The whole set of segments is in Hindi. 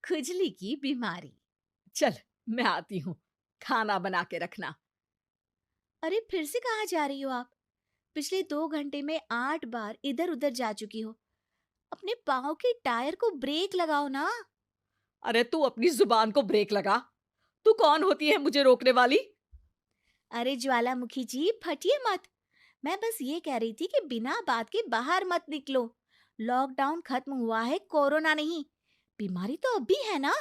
खुजली की बीमारी। चल, मैं आती हूँ। खाना बना के रखना। अरे फिर से कहाँ जा रही हो आप? पिछले 2 घंटे में 8 बार इधर उधर जा चुकी हो। अपने पाँव के टायर को ब्रेक लगाओ ना। अरे तू अपनी जुबान को ब्रेक लगा। तू कौन होती है मुझे रोकने वाली? अरे ज्वालामुखी जी, फटिए मत। मैं बस ये कह रही थी कि बिना बात के बाहर मत निकलो। लॉकडाउन खत्म हुआ है, कोरोना नहीं। बीमारी तो अब भी है ना।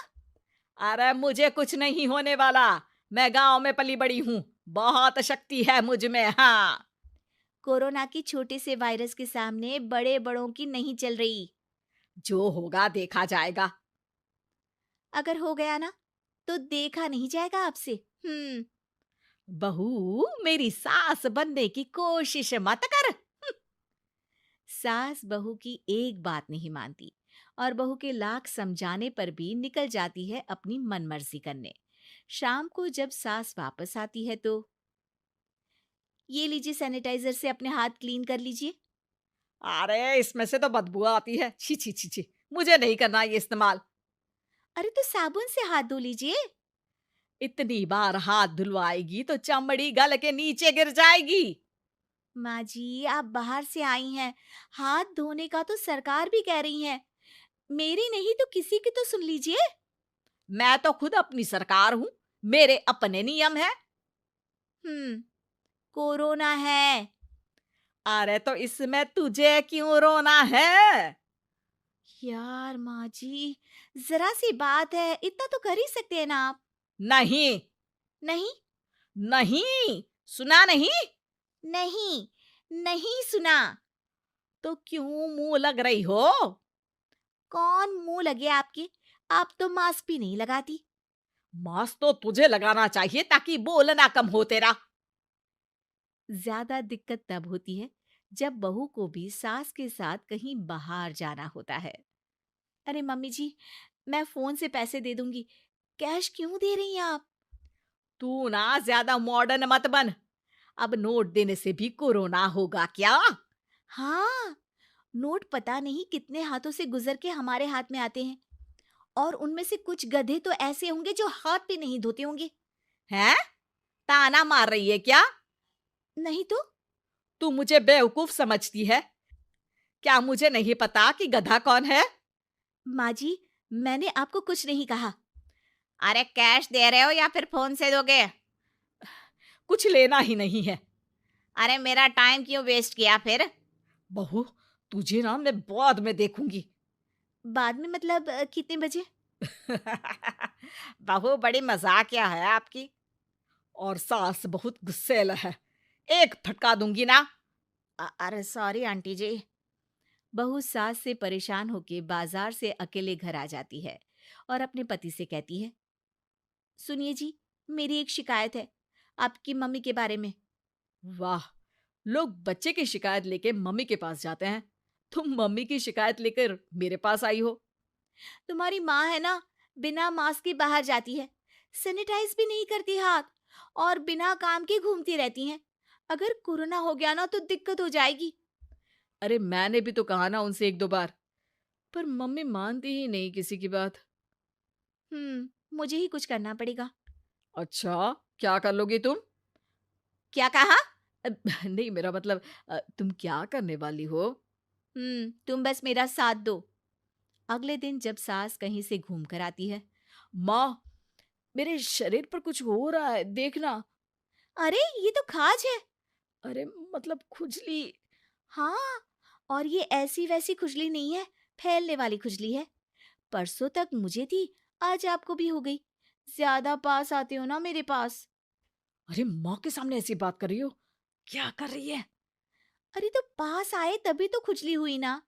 अरे मुझे कुछ नहीं होने वाला। मैं गांव में पली बड़ी हूँ। बहुत शक्ति है मुझ में, हाँ। कोरोना की छोटे से वायरस के सामने बड़े बड़ों की नहीं चल रही। जो होगा देखा जाएगा। अगर हो गया ना, तो देखा नहीं जाएगा आपसे। हम्म। बहू, मेरी सास बनने की कोशिश मत कर। सास बहू की एक बात नहीं मानती और बहू के लाख समझाने पर भी निकल जाती है अपनी मनमर्जी करने। शाम को जब सास वापस आती है तो, ये लीजिए सैनिटाइजर से अपने हाथ क्लीन कर लीजिए। अरे इसमें से तो बदबू आती है। छी छी छी छी। मुझे नहीं करना ये इस्तेमाल। अरे तो साबुन से हाथ धो लीजिए। इतनी बार हाथ धुलवाएगी तो चमड़ी गल के नीचे गिर जाएगी। माँ जी, आप बाहर से आई हैं, हाथ धोने का तो सरकार भी कह रही है। मेरी नहीं तो किसी की तो सुन लीजिए। मैं तो खुद अपनी सरकार हूँ। मेरे अपने नियम है। हम्म। कोरोना है। अरे तो इसमें तुझे क्यों रोना है? यार माँ जी, जरा सी बात है, इतना तो कर ही सकते हैं ना आप। नहीं। नहीं। नहीं। सुना नहीं? नहीं। नहीं सुना। तो क्यों मुंह लग रही हो? कौन मुंह लगे आपके? आप तो मास्क भी नहीं लगाती। मास्क तो तुझे लगाना चाहिए ताकि बोलना कम हो तेरा। ज्यादा दिक्कत तब होती है जब बहू को भी सास के साथ कहीं बाहर जाना होता है। अरे मम्मी जी, मैं फोन से पैसे दे दूंगी। कैश क्यों दे रही हैं आप? तू ना ज्यादा मॉडर्न मत बन। अब नोट देने से भी कोरोना होगा क्या? हाँ, नोट पता नहीं कितने हाथों से गुजर के हमारे हाथ में आते हैं, और उनमें से कुछ गधे तो ऐसे होंगे जो हाथ भी नहीं धोते होंगे। हैं? ताना मार रही है क्या? नहीं तो। तू मुझे बेवकूफ समझती है? क्या मुझे नहीं पता कि गधा कौन है? माँ जी, मैंने आपको कुछ नहीं कहा। अरे कैश दे रहे हो या फिर फोन से दोगे? कुछ लेना ही नहीं है। अरे मेरा टाइम क्यों वेस्ट किया फिर? बहू, तुझे ना मैं बाद में देखूंगी। बाद में मतलब कितने बजे? बहू बड़ी मजाकिया है आपकी। और सास बहुत गुस्सैल है। एक फटका दूंगी ना। अरे सॉरी आंटी जी। बहू सास से परेशान होके बाजार से अकेले घर आ जाती है और अपने पति से कहती है, सुनिए जी, मेरी एक शिकायत है आपकी मम्मी के बारे में। वाह, लोग बच्चे की शिकायत लेके मम्मी के पास जाते हैं। तुम मम्मी की शिकायत लेकर मेरे पास आई हो। तुम्हारी माँ है ना, बिना मास्क के बाहर जाती है, सैनिटाइज भी नहीं करती हाथ, और बिना काम के घूमती रहती हैं। अगर कोरोना हो गया ना तो दिक्कत हो जाएगी। अरे मैंने भी तो कहा ना उनसे एक दो बार, पर मम्मी मानती ही नहीं किसी की बात। मुझे ही कुछ करना पड़ेगा। अच्छा, क्या कर लोगी तुम? क्या कहा? नहीं, मेरा मतलब तुम क्या करने वाली हो? तुम बस मेरा साथ दो। अगले दिन जब सास कहीं से घूम कर आती है, माँ, मेरे शरीर पर कुछ हो रहा है, देखना। अरे ये तो खाज है। अरे मतलब खुजली। हाँ, और ये ऐसी वैसी खुजली नहीं है, फैलने वाली खुजली है। परसों तक मुझे थी, आज आपको भी हो गई। ज्यादा पास आते हो ना मेरे पास। अरे माँ के सामने ऐसी बात कर रही हो? क्या कर रही है? अरे तो पास आए तभी तो खुजली हुई ना।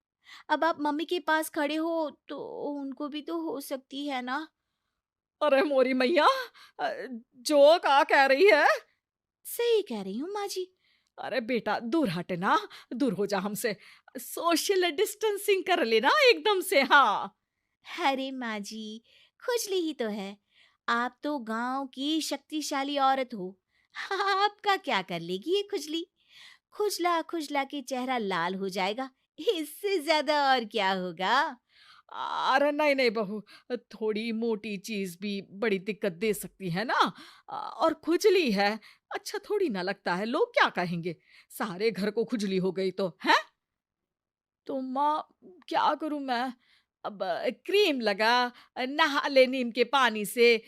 अब आप मम्मी के पास खड़े हो तो उनको भी तो हो सकती है ना। अरे मोरी मैया, अ, जो का कह रही है? सही कह रही हूँ माँ जी। अरे बेटा दूर हटे ना। दूर हो जा हमसे। सोशल डिस्टेंसिंग कर लेना एकदम से, हाँ। अरे माँ जी, खुजली ही तो है। आप तो गांव की शक्तिशाली औरत हो। आपका क्या कर लेगी ये खुजली? खुजला खुजला के चेहरा लाल हो जाएगा। इससे ज्यादा और क्या होगा? अरे नहीं, नहीं बहू, थोड़ी मोटी चीज़ भी बड़ी दिक्कत दे सकती है ना। और खुजली है, अच्छा थोड़ी ना लगता है, लोग क्या कहेंगे? सारे घर को खुजली हो गई तो, हैं? तो माँ, क्या करूँ मैं? अब क्रीम लगा, नहा ले नीम के पानी से,